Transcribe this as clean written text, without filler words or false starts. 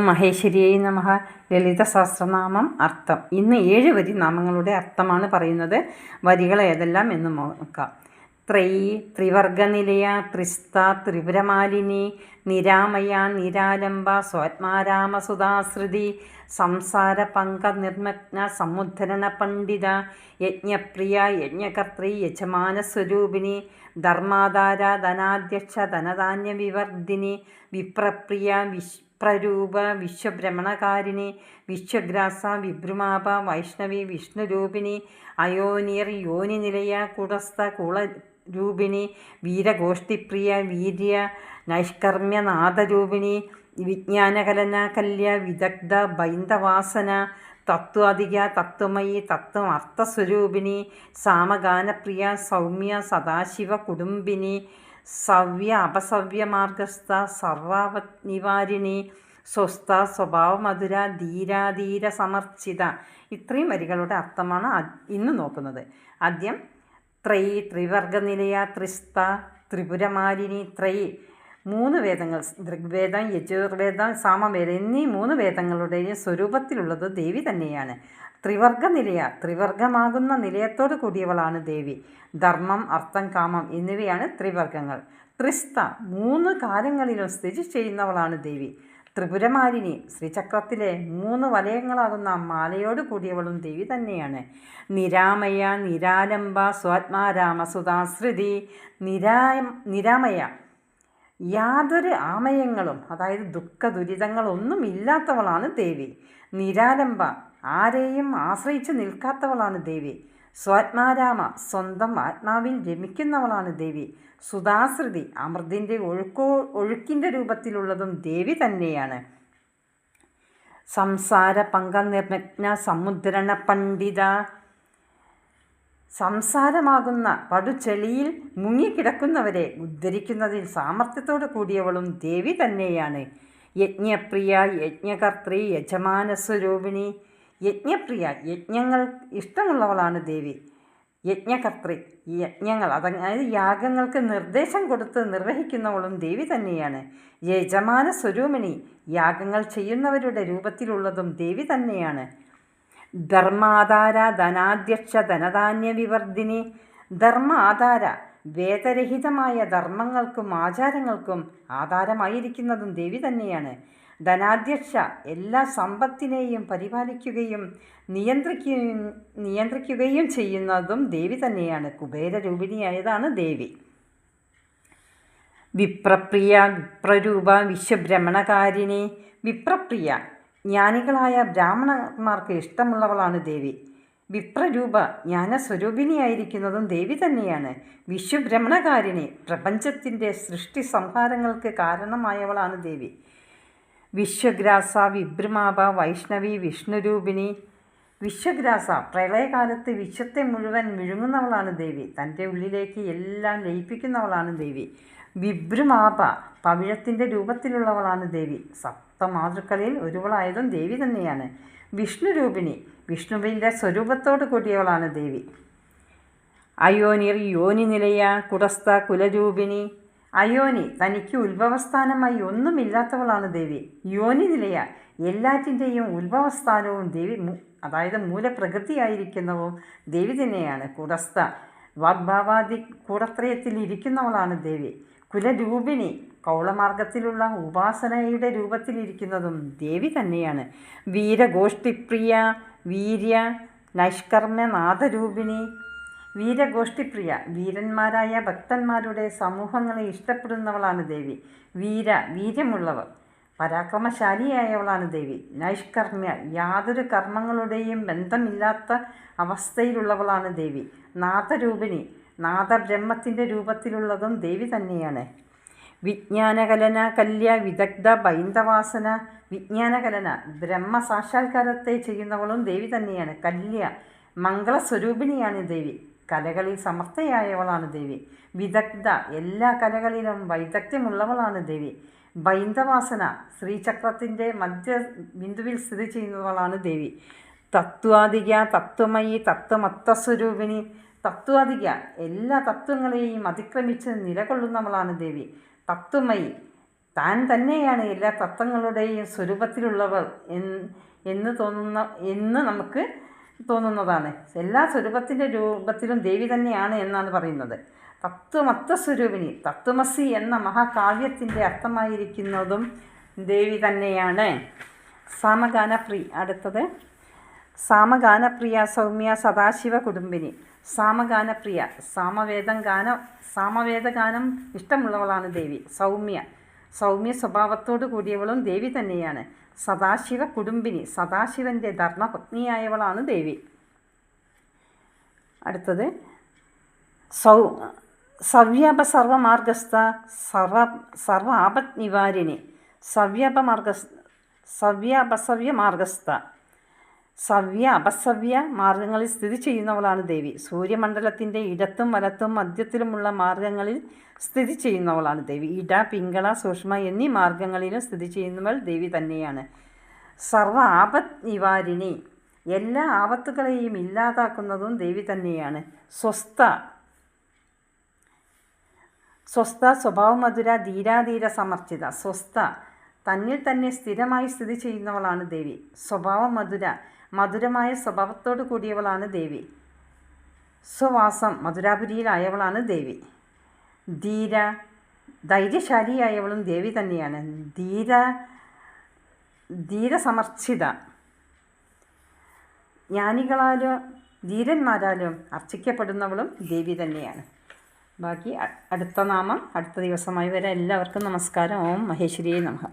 മഹേശ്വരിയെ നമഃ. ലളിത സഹസ്രനാമം അർത്ഥം. ഇന്ന് 7 വരി നാമങ്ങളുടെ അർത്ഥമാണ് പറയുന്നത്. വരികൾ ഏതെല്ലാം എന്ന് നോക്കാം. ത്രയീ ത്രിവർഗനിലയ ത്രിസ്ത ത്രിപുരമാലിനി നിരാമയ നിരാലംബ സ്വാത്മാരാമസുധാശ്രുതി സംസാര പങ്ക നിർമ്മഗ്ന സമുദ്ധരണ പണ്ഡിത യജ്ഞപ്രിയ യജ്ഞകർത്തൃ യജമാനസ്വരൂപിണി ധർമാധാര ധനാധ്യക്ഷ ധനധാന്യവിവർദ്ധിനി വിപ്രപ്രിയ വിപ്രരൂപ വിശ്വഭ്രമണകാരിണി വിശ്വഗ്രാസ വിഭ്രുമാപ വൈഷ്ണവി വിഷ്ണുരൂപിണി അയോനിർ യോനിനിലയ കുടസ്ഥ കുളരൂപിണി വീരഗോഷ്ഠിപ്രിയ വീര്യ നൈഷ്കർമ്മ്യനാഥരൂപിണി വിജ്ഞാനകലന കല്യ വിദഗ്ധ ബൈന്ദവാസന തത്വാധിക തത്വമയി തത്വം അർത്ഥസ്വരൂപിണി സാമഗാനപ്രിയ സൗമ്യ സദാശിവ കുടുംബിനി സവ്യ അപസവ്യമാർഗസ്ഥ സർവാവനിവാരിണി സ്വസ്ഥ സ്വഭാവമധുര ധീരാധീര സമർച്ചിത. ഇത്രയും വരികളുടെ അർത്ഥമാണ് ഇന്ന് നോക്കുന്നത്. ആദ്യം ത്രയീ ത്രിവർഗനിലയ ത്രിസ്ത ത്രിപുരമാലിനി. ത്രയീ 3 വേദങ്ങൾ, ഋഗ്വേദം യജുർവേദം സാമവേദം എന്നീ 3 വേദങ്ങളുടെയും സ്വരൂപത്തിലുള്ളത് ദേവി തന്നെയാണ്. ത്രിവർഗനിലയ ത്രിവർഗമാകുന്ന നിലയത്തോട് കൂടിയവളാണ് ദേവി. ധർമ്മം അർത്ഥം കാമം എന്നിവയാണ് ത്രിവർഗങ്ങൾ. ത്രിസ്ത 3 കാലങ്ങളിലും സ്ഥിതി ചെയ്യുന്നവളാണ് ദേവി. ത്രിപുരമാലിനി ശ്രീചക്രത്തിലെ 3 വലയങ്ങളാകുന്ന മാലയോട് കൂടിയവളും ദേവി തന്നെയാണ്. നിരാമയ നിരാലംബ സ്വാത്മാരാമസുധാശ്രുതി. നിരാമയ യാതൊരു ആമയങ്ങളും, അതായത് ദുഃഖ ദുരിതങ്ങളൊന്നും ഇല്ലാത്തവളാണ് ദേവി. നിരാലംബ ആരെയും ആശ്രയിച്ച് നിൽക്കാത്തവളാണ് ദേവി. സ്വാത്മാരാമ സ്വന്തം ആത്മാവിൽ രമിക്കുന്നവളാണ് ദേവി. സുധാശ്രുതി അമൃതിൻ്റെ ഒഴുക്കിൻ്റെ രൂപത്തിലുള്ളതും ദേവി തന്നെയാണ്. സംസാര പങ്ക നിർമ്മഗ്ന സമുദ്രണ പണ്ഡിത. സംസാരമാകുന്ന പടുചെളിയിൽ മുങ്ങിക്കിടക്കുന്നവരെ ഉദ്ധരിക്കുന്നതിൽ സാമർത്ഥ്യത്തോടു കൂടിയവളും ദേവി തന്നെയാണ്. യജ്ഞപ്രിയ യജ്ഞകർത്തൃ യജമാനസ്വരൂപിണി. യജ്ഞപ്രിയ യജ്ഞങ്ങൾ ഇഷ്ടമുള്ളവളാണ് ദേവി. യജ്ഞകർത്തൃ യജ്ഞങ്ങൾ, അതായത് യാഗങ്ങൾക്ക് നിർദ്ദേശം കൊടുത്ത് നിർവഹിക്കുന്നവളും ദേവി തന്നെയാണ്. യജമാന സ്വരൂപിണി യാഗങ്ങൾ ചെയ്യുന്നവരുടെ രൂപത്തിലുള്ളതും ദേവി തന്നെയാണ്. ധർമാധാര ധനാധ്യക്ഷ ധനധാന്യവിവർദ്ധിനി. ധർമ്മ ആധാര വേദരഹിതമായ ധർമ്മങ്ങൾക്കും ആചാരങ്ങൾക്കും ആധാരമായിരിക്കുന്നതും ദേവി തന്നെയാണ്. ധനാധ്യക്ഷ എല്ലാ സമ്പത്തിനെയും പരിപാലിക്കുകയും നിയന്ത്രിക്കുകയും ചെയ്യുന്നതും ദേവി തന്നെയാണ്. കുബേരരൂപിണിയായതാണ് ദേവി. വിപ്രപ്രിയ വിപ്രരൂപ വിശ്വഭ്രമണകാരിണി. വിപ്രപ്രിയ ജ്ഞാനികളായ ബ്രാഹ്മണന്മാർക്ക് ഇഷ്ടമുള്ളവളാണ് ദേവി. വിപ്രരൂപ ജ്ഞാനസ്വരൂപിണിയായിരിക്കുന്നതും ദേവി തന്നെയാണ്. വിശ്വഭ്രമണകാരിണി പ്രപഞ്ചത്തിൻ്റെ സൃഷ്ടി സംഹാരങ്ങൾക്ക് കാരണമായവളാണ് ദേവി. വിശ്വഗ്രാസ വിഭ്രുമാപ വൈഷ്ണവി വിഷ്ണുരൂപിണി. വിശ്വഗ്രാസ പ്രളയകാലത്ത് വിശ്വത്തെ മുഴുവൻ വിഴുങ്ങുന്നവളാണ് ദേവി. തൻ്റെ ഉള്ളിലേക്ക് എല്ലാം ലയിപ്പിക്കുന്നവളാണ് ദേവി. വിഭ്രുമാപ പവിഴത്തിൻ്റെ രൂപത്തിലുള്ളവളാണ് ദേവി. സപ്തമാതൃക്കളിൽ ഒരുവളായതും ദേവി തന്നെയാണ്. വിഷ്ണുരൂപിണി വിഷ്ണുവിൻ്റെ സ്വരൂപത്തോട് കൂടിയവളാണ് ദേവി. അയോനിർ യോനി നിലയ കുടസ്ഥ കുലരൂപിണി. അയോനി തനിക്ക് ഉത്ഭവസ്ഥാനമായി ഒന്നുമില്ലാത്തവളാണ് ദേവി. യോനി നിലയ എല്ലാറ്റിൻ്റെയും ഉത്ഭവസ്ഥാനവും ദേവി, അതായത് മൂലപ്രകൃതിയായിരിക്കുന്നവും ദേവി തന്നെയാണ്. കുടസ്ഥ വാഗ്ഭാവാദി കൂടത്രയത്തിൽ ഇരിക്കുന്നവളാണ് ദേവി. കുലരൂപിണി കൗളമാർഗത്തിലുള്ള ഉപാസനയുടെ രൂപത്തിലിരിക്കുന്നതും ദേവി തന്നെയാണ്. വീരഗോഷ്ഠിപ്രിയ വീര്യ നൈഷ്കർമ്മ്യനാഥരൂപിണി. വീരഗോഷ്ഠിപ്രിയ വീരന്മാരായ ഭക്തന്മാരുടെ സമൂഹങ്ങളെ ഇഷ്ടപ്പെടുന്നവളാണ് ദേവി. വീര്യമുള്ളവർ പരാക്രമശാലിയായവളാണ് ദേവി. നൈഷ്കർമ്മ്യ യാതൊരു കർമ്മങ്ങളുടെയും ബന്ധമില്ലാത്ത അവസ്ഥയിലുള്ളവളാണ് ദേവി. നാഥരൂപിണി നാഥബ്രഹ്മത്തിൻ്റെ രൂപത്തിലുള്ളതും ദേവി തന്നെയാണ്. വിജ്ഞാനകലന കല്യ വിദഗ്ധ ബൈന്ദവാസന. വിജ്ഞാനകലന ബ്രഹ്മസാക്ഷാത്കാരത്തെ ചെയ്യുന്നവളും ദേവി തന്നെയാണ്. കല്യ മംഗളസ്വരൂപിണിയാണ് ദേവി. കലകളിൽ സമർത്ഥയായവളാണ് ദേവി. വിദഗ്ധ എല്ലാ കലകളിലും വൈദഗ്ധ്യമുള്ളവളാണ് ദേവി. ബൈന്ദവാസന ശ്രീചക്രത്തിൻ്റെ മധ്യബിന്ദുവിൽ സ്ഥിതി ചെയ്യുന്നവളാണ് ദേവി. തത്വാധിക തത്വമയി തത്വമത്തസ്വരൂപിണി. തത്വാധിക എല്ലാ തത്വങ്ങളെയും അതിക്രമിച്ച് നിലകൊള്ളുന്നവളാണ് ദേവി. തത്വമയി താൻ തന്നെയാണ് എല്ലാ തത്വങ്ങളുടെയും സ്വരൂപത്തിലുള്ളവർ എന്ന് നമുക്ക് തോന്നുന്നതാണ്. എല്ലാ സ്വരൂപത്തിൻ്റെ രൂപത്തിലും ദേവി തന്നെയാണ് എന്നാണ് പറയുന്നത്. തത്വമത്വസ്വരൂപിണി, തത്വമസി എന്ന മഹാകാവ്യത്തിൻ്റെ അർത്ഥമായിരിക്കുന്നതും ദേവി തന്നെയാണ്. അടുത്തത് സാമഗാനപ്രിയ സൗമ്യ സദാശിവ കുടുംബിനി. സാമഗാനപ്രിയ, സാമവേദഗാനം ഇഷ്ടമുള്ളവളാണ് ദേവി. സൗമ്യ സ്വഭാവത്തോടു കൂടിയവളും ദേവി തന്നെയാണ്. സദാശിവ കുടുംബിനി, സദാശിവൻ്റെ ധർമ്മപത്നിയായവളാണ് ദേവി. അടുത്തത് സവ്യാപ സർവമാർഗസ്ഥ സർവ ആപത് നിവാരിണി. സവ്യ അപസവ്യ മാർഗങ്ങളിൽ സ്ഥിതി ചെയ്യുന്നവളാണ് ദേവി. സൂര്യമണ്ഡലത്തിൻ്റെ ഇടത്തും വലത്തും മധ്യത്തിലുമുള്ള മാർഗങ്ങളിൽ സ്ഥിതി ചെയ്യുന്നവളാണ് ദേവി. ഇട, പിങ്കള, സൂക്ഷ്മ എന്നീ മാർഗങ്ങളിലും സ്ഥിതി ചെയ്യുന്നവൾ ദേവി തന്നെയാണ്. സർവ ആപത് നിവാരിണി, എല്ലാ ആപത്തുകളെയും ഇല്ലാതാക്കുന്നതും ദേവി തന്നെയാണ്. സ്വസ്ഥ സ്വഭാവമധുര ധീരാധീര സമർച്ചിത. സ്വസ്ഥ, തന്നിൽ തന്നെ സ്ഥിരമായി സ്ഥിതി ചെയ്യുന്നവളാണ് ദേവി. മധുരമായ സ്വഭാവത്തോടു കൂടിയവളാണ് ദേവി. സ്വവാസം, മധുരാപുരിയിലായവളാണ് ദേവി. ധൈര്യശാലിയായവളും ദേവി തന്നെയാണ്. ധീരസമർച്ചിത, ജ്ഞാനികളാലും ധീരന്മാരാലും അർച്ചിക്കപ്പെടുന്നവളും ദേവി തന്നെയാണ്. ബാക്കി അടുത്ത നാമം അടുത്ത ദിവസമായി വരെ എല്ലാവർക്കും നമസ്കാരം. ഓം മഹേശ്വരിയേ നമഃ.